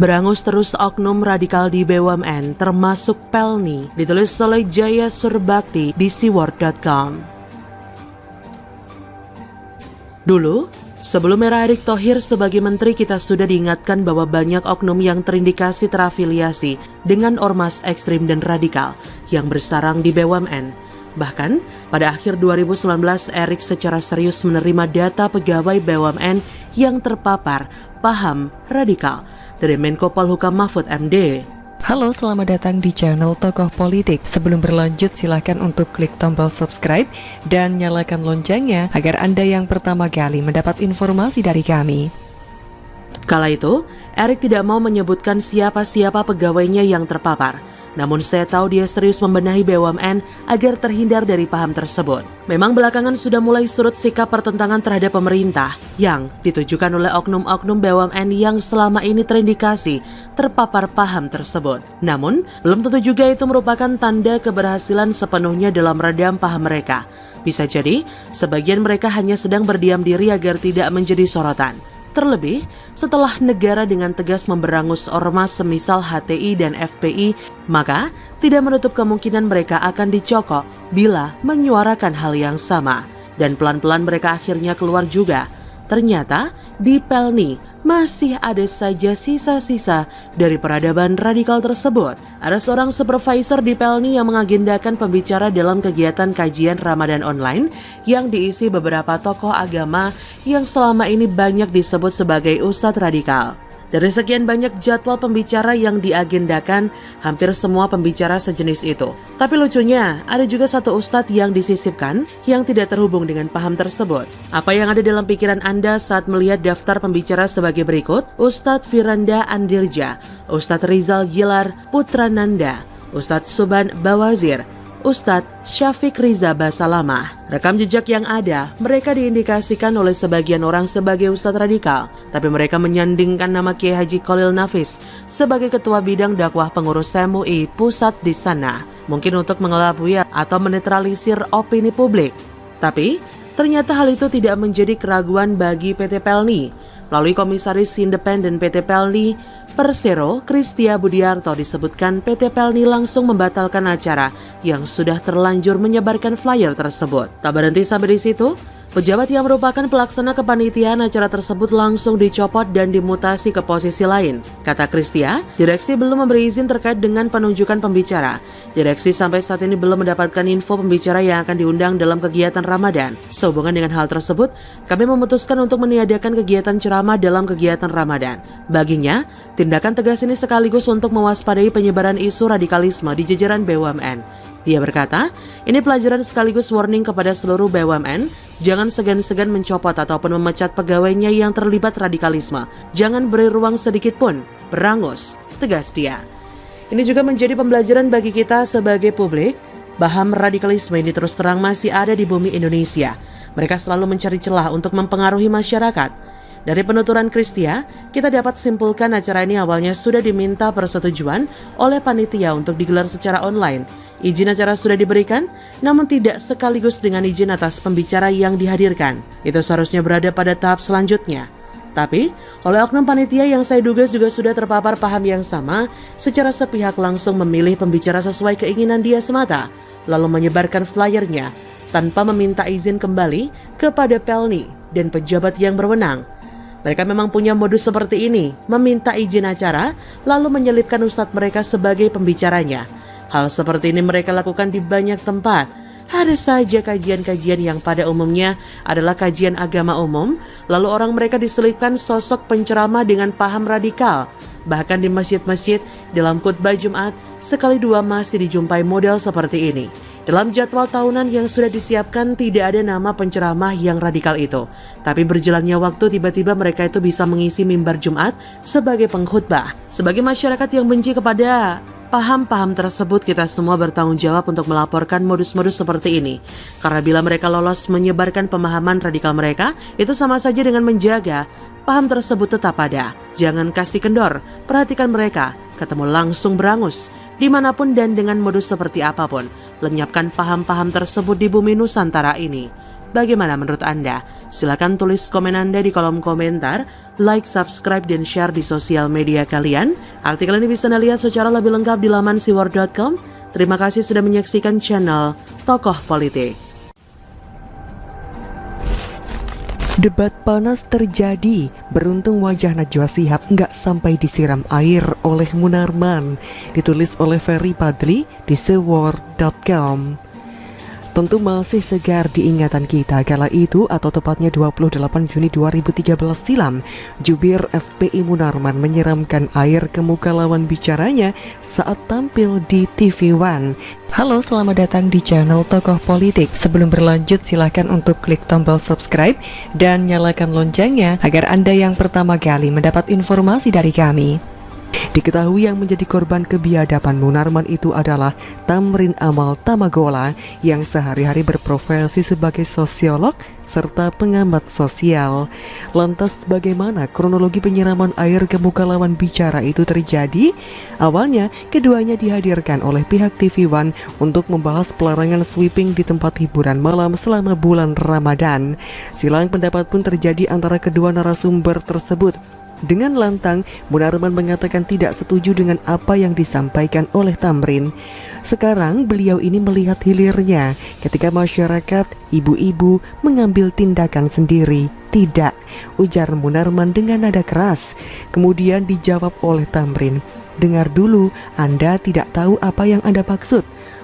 Berangus terus oknum radikal di BUMN termasuk Pelni, ditulis oleh Jaya Surbakti di seaworld.com. Dulu, sebelum era Erick Thohir sebagai menteri, kita sudah diingatkan bahwa banyak oknum yang terindikasi terafiliasi dengan ormas ekstrim dan radikal yang bersarang di BUMN. Bahkan, pada akhir 2019, Erick secara serius menerima data pegawai BUMN yang terpapar paham radikal dari Menko Polhukam Mahfud MD. Halo, selamat datang di channel Tokoh Politik. Sebelum berlanjut, silakan untuk klik tombol subscribe dan nyalakan loncengnya agar Anda yang pertama kali mendapat informasi dari kami. Kala itu, Erick tidak mau menyebutkan siapa-siapa pegawainya yang terpapar. Namun saya tahu dia serius membenahi BUMN agar terhindar dari paham tersebut. Memang belakangan sudah mulai surut sikap pertentangan terhadap pemerintah yang ditujukan oleh oknum-oknum BUMN yang selama ini terindikasi terpapar paham tersebut. Namun, belum tentu juga itu merupakan tanda keberhasilan sepenuhnya dalam meredam paham mereka. Bisa jadi, sebagian mereka hanya sedang berdiam diri agar tidak menjadi sorotan. Terlebih, setelah negara dengan tegas memberangus ormas semisal HTI dan FPI, maka tidak menutup kemungkinan mereka akan dicokok bila menyuarakan hal yang sama. Dan pelan-pelan mereka akhirnya keluar juga. Ternyata di Pelni masih ada saja sisa-sisa dari peradaban radikal tersebut. Ada seorang supervisor di Pelni yang mengagendakan pembicara dalam kegiatan kajian Ramadan online yang diisi beberapa tokoh agama yang selama ini banyak disebut sebagai ustadz radikal. Dari sekian banyak jadwal pembicara yang diagendakan, hampir semua pembicara sejenis itu. Tapi lucunya, ada juga satu ustadz yang disisipkan yang tidak terhubung dengan paham tersebut. Apa yang ada dalam pikiran Anda saat melihat daftar pembicara sebagai berikut? Ustadz Firanda Andirja, Ustadz Rizal Yilar Putrananda, Ustadz Suban Bawazir, Ustadz Syafiq Riza Basalamah. Rekam jejak yang ada, mereka diindikasikan oleh sebagian orang sebagai ustadz radikal, tapi mereka menyandingkan nama Kiai Haji Khalil Nafis sebagai ketua bidang dakwah pengurus MUI pusat di sana, mungkin untuk mengelabui atau menetralisir opini publik. Tapi, ternyata hal itu tidak menjadi keraguan bagi PT Pelni. Melalui Komisaris Independen PT Pelni, Persero Kristia Budiarto, disebutkan PT Pelni langsung membatalkan acara yang sudah terlanjur menyebarkan flyer tersebut. Tak berhenti sampai di situ, pejabat yang merupakan pelaksana kepanitiaan acara tersebut langsung dicopot dan dimutasi ke posisi lain. Kata Kristia, direksi belum memberi izin terkait dengan penunjukan pembicara. Direksi sampai saat ini belum mendapatkan info pembicara yang akan diundang dalam kegiatan Ramadan. Sehubungan dengan hal tersebut, kami memutuskan untuk meniadakan kegiatan ceramah dalam kegiatan Ramadan. Baginya, tindakan tegas ini sekaligus untuk mewaspadai penyebaran isu radikalisme di jajaran BUMN. Dia berkata, ini pelajaran sekaligus warning kepada seluruh BUMN, jangan segan-segan mencopot ataupun memecat pegawainya yang terlibat radikalisme. Jangan beri ruang sedikit pun, berangus, tegas dia. Ini juga menjadi pembelajaran bagi kita sebagai publik, paham radikalisme ini terus terang masih ada di bumi Indonesia. Mereka selalu mencari celah untuk mempengaruhi masyarakat. Dari penuturan Kristia, kita dapat simpulkan acara ini awalnya sudah diminta persetujuan oleh panitia untuk digelar secara online. Izin acara sudah diberikan, namun tidak sekaligus dengan izin atas pembicara yang dihadirkan. Itu seharusnya berada pada tahap selanjutnya. Tapi, oleh oknum panitia yang saya duga juga sudah terpapar paham yang sama, secara sepihak langsung memilih pembicara sesuai keinginan dia semata, lalu menyebarkan flyernya tanpa meminta izin kembali kepada Pelni dan pejabat yang berwenang. Mereka memang punya modus seperti ini, meminta izin acara, lalu menyelipkan ustadz mereka sebagai pembicaranya. Hal seperti ini mereka lakukan di banyak tempat. Ada saja kajian-kajian yang pada umumnya adalah kajian agama umum, lalu orang mereka diselipkan sosok penceramah dengan paham radikal. Bahkan di masjid-masjid, dalam khutbah Jumat, sekali dua masih dijumpai model seperti ini. Dalam jadwal tahunan yang sudah disiapkan tidak ada nama penceramah yang radikal itu. Tapi berjalannya waktu tiba-tiba mereka itu bisa mengisi mimbar Jumat sebagai pengkhutbah. Sebagai masyarakat yang benci kepada paham-paham tersebut, kita semua bertanggung jawab untuk melaporkan modus-modus seperti ini. Karena bila mereka lolos menyebarkan pemahaman radikal mereka, itu sama saja dengan menjaga paham tersebut tetap ada. Jangan kasih kendor, perhatikan mereka. Ketemu langsung berangus, dimanapun dan dengan modus seperti apapun. Lenyapkan paham-paham tersebut di bumi Nusantara ini. Bagaimana menurut Anda? Silakan tulis komen Anda di kolom komentar, like, subscribe, dan share di sosial media kalian. Artikel ini bisa Anda lihat secara lebih lengkap di laman siwar.com. Terima kasih sudah menyaksikan channel Tokoh Politik. Debat panas terjadi, beruntung wajah Najwa Shihab nggak sampai disiram air oleh Munarman, ditulis oleh Ferry Padli di siwar.com. Tentu masih segar di ingatan kita kala itu, atau tepatnya 28 Juni 2013 silam, jubir FPI Munarman menyiramkan air ke muka lawan bicaranya saat tampil di TV One. Halo, selamat datang di channel Tokoh Politik. Sebelum berlanjut, silahkan untuk klik tombol subscribe dan nyalakan loncengnya agar Anda yang pertama kali mendapat informasi dari kami. Diketahui yang menjadi korban kebiadaban Munarman itu adalah Tamrin Amal Tamagola yang sehari-hari berprofesi sebagai sosiolog serta pengamat sosial. Lantas bagaimana kronologi penyiraman air ke muka lawan bicara itu terjadi? Awalnya keduanya dihadirkan oleh pihak TV One untuk membahas pelarangan sweeping di tempat hiburan malam selama bulan Ramadan. Silang pendapat pun terjadi antara kedua narasumber tersebut. Dengan lantang, Munarman mengatakan tidak setuju dengan apa yang disampaikan oleh Tamrin. Sekarang beliau ini melihat hilirnya ketika masyarakat, ibu-ibu mengambil tindakan sendiri. Tidak, ujar Munarman dengan nada keras. Kemudian dijawab oleh Tamrin, dengar dulu, Anda tidak tahu apa yang Anda maksud.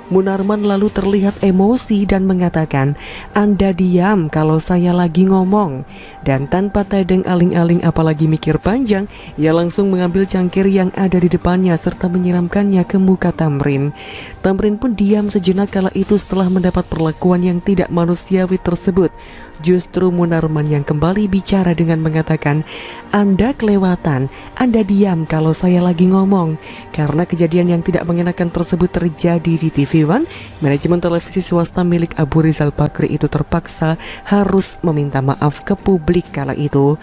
Munarman lalu terlihat emosi dan mengatakan, Anda diam kalau saya lagi ngomong. Dan tanpa tedeng aling-aling apalagi mikir panjang, ia langsung mengambil cangkir yang ada di depannya serta menyiramkannya ke muka Tamrin. Tamrin pun diam sejenak kala itu setelah mendapat perlakuan yang tidak manusiawi tersebut. Justru Munarman yang kembali bicara dengan mengatakan, Anda kelewatan, Anda diam kalau saya lagi ngomong. Karena kejadian yang tidak mengenakan tersebut terjadi di TV One, manajemen televisi swasta milik Abu Rizal Bakri itu terpaksa harus meminta maaf ke publik kala itu.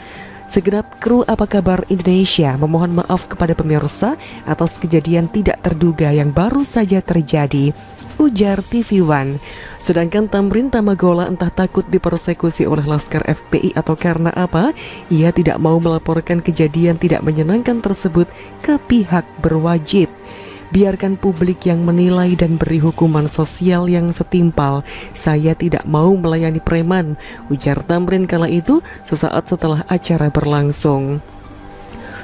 Segenap kru Apa Kabar Indonesia memohon maaf kepada pemirsa atas kejadian tidak terduga yang baru saja terjadi, ujar TV One. Sedangkan Tamrin Tamagola entah takut dipersekusi oleh Laskar FPI atau karena apa, ia tidak mau melaporkan kejadian tidak menyenangkan tersebut ke pihak berwajib. Biarkan publik yang menilai dan beri hukuman sosial yang setimpal. Saya tidak mau melayani preman, ujar Tamrin kala itu sesaat setelah acara berlangsung.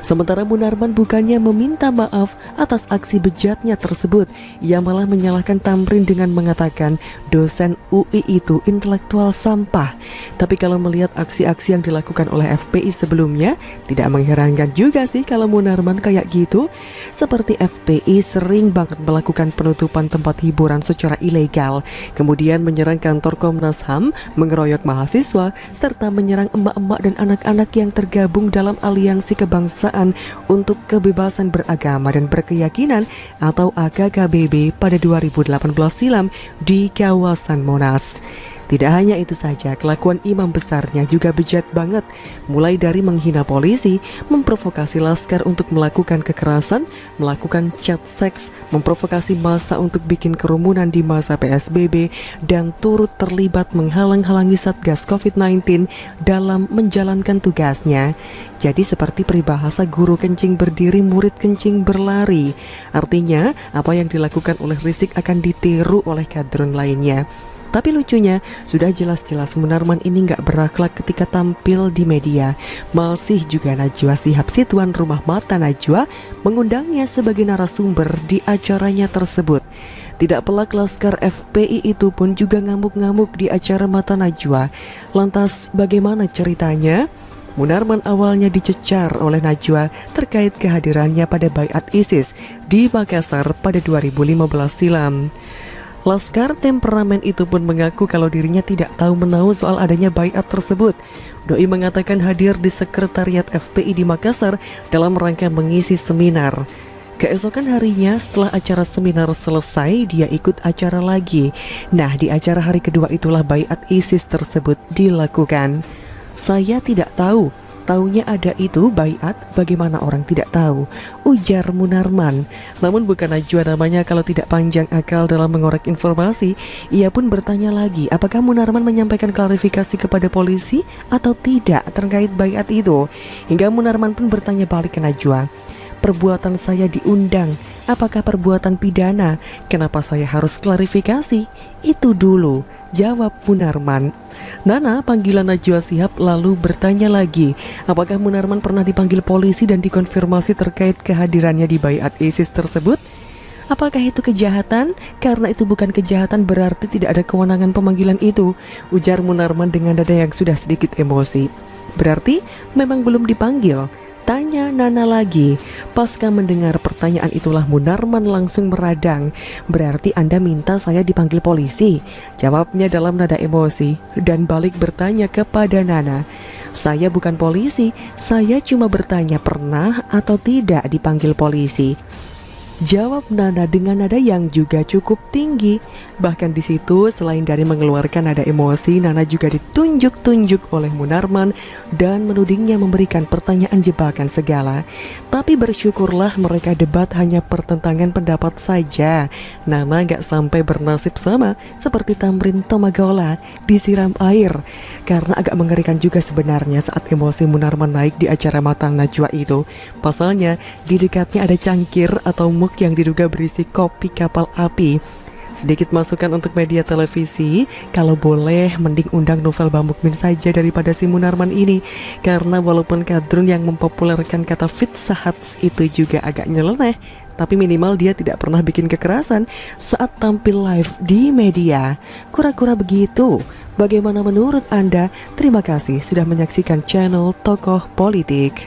Sementara Munarman bukannya meminta maaf atas aksi bejatnya tersebut, ia malah menyalahkan Tamrin dengan mengatakan dosen UI itu intelektual sampah. Tapi kalau melihat aksi-aksi yang dilakukan oleh FPI sebelumnya, tidak mengherankan juga sih kalau Munarman kayak gitu. Seperti FPI sering banget melakukan penutupan tempat hiburan secara ilegal, kemudian menyerang kantor Komnas HAM, mengeroyok mahasiswa, serta menyerang emak-emak dan anak-anak yang tergabung dalam aliansi kebangsaan untuk kebebasan beragama dan berkeyakinan atau AKKBB pada 2018 silam di kawasan Monas. Tidak hanya itu saja, kelakuan imam besarnya juga bejat banget, mulai dari menghina polisi, memprovokasi laskar untuk melakukan kekerasan, melakukan chat seks, memprovokasi massa untuk bikin kerumunan di masa PSBB, dan turut terlibat menghalang-halangi Satgas COVID-19 dalam menjalankan tugasnya. Jadi seperti peribahasa guru kencing berdiri, murid kencing berlari. Artinya, apa yang dilakukan oleh Rizik akan ditiru oleh kadrun lainnya. Tapi lucunya, sudah jelas-jelas Munarman ini nggak berakhlak ketika tampil di media. Masih juga Najwa Shihab, si tuan rumah mata Najwa, mengundangnya sebagai narasumber di acaranya tersebut. Tidak pelak Laskar FPI itu pun juga ngamuk-ngamuk di acara mata Najwa. Lantas bagaimana ceritanya? Munarman awalnya dicecar oleh Najwa terkait kehadirannya pada baiat ISIS di Makassar pada 2015 silam. Laskar temperamen itu pun mengaku kalau dirinya tidak tahu menahu soal adanya baiat tersebut. Doi mengatakan hadir di sekretariat FPI di Makassar dalam rangka mengisi seminar. Keesokan harinya setelah acara seminar selesai, dia ikut acara lagi. Nah, di acara hari kedua itulah baiat ISIS tersebut dilakukan. Saya tidak tahu, Taunya ada itu baiat, bagaimana orang tidak tahu, ujar Munarman. Namun bukan Najwa namanya kalau tidak panjang akal dalam mengorek informasi. Ia pun bertanya lagi, apakah Munarman menyampaikan klarifikasi kepada polisi atau tidak terkait baiat itu. Hingga Munarman pun bertanya balik ke Najwa, perbuatan saya diundang, apakah perbuatan pidana? Kenapa saya harus klarifikasi? Itu dulu, jawab Munarman. Nana, panggilan Najwa Shihab, lalu bertanya lagi, apakah Munarman pernah dipanggil polisi dan dikonfirmasi terkait kehadirannya di baiat ISIS tersebut? Apakah itu kejahatan? Karena itu bukan kejahatan berarti tidak ada kewenangan pemanggilan itu, ujar Munarman dengan nada yang sudah sedikit emosi. Berarti memang belum dipanggil? Tanya Nana lagi. Pasca mendengar pertanyaan itulah Munarman langsung meradang. Berarti Anda minta saya dipanggil polisi? Jawabnya dalam nada emosi dan balik bertanya kepada Nana. Saya bukan polisi, saya cuma bertanya pernah atau tidak dipanggil polisi. Jawab Nana dengan nada yang juga cukup tinggi. Bahkan di situ selain dari mengeluarkan nada emosi, Nana juga ditunjuk-tunjuk oleh Munarman dan menudingnya memberikan pertanyaan jebakan segala. Tapi bersyukurlah mereka debat hanya pertentangan pendapat saja. Nana gak sampai bernasib sama seperti Tamrin Tomagola disiram air. Karena agak mengerikan juga sebenarnya saat emosi Munarman naik di acara Mata Najwa itu. Pasalnya di dekatnya ada cangkir atau mug yang diduga berisi kopi kapal api. Sedikit masukan untuk media televisi, kalau boleh mending undang Novel Bamukmin saja daripada si Munarman ini. Karena walaupun kadrun yang mempopulerkan kata fit sahats itu juga agak nyeleneh, tapi minimal dia tidak pernah bikin kekerasan saat tampil live di media. Kura-kura begitu. Bagaimana menurut Anda? Terima kasih sudah menyaksikan channel Tokoh Politik.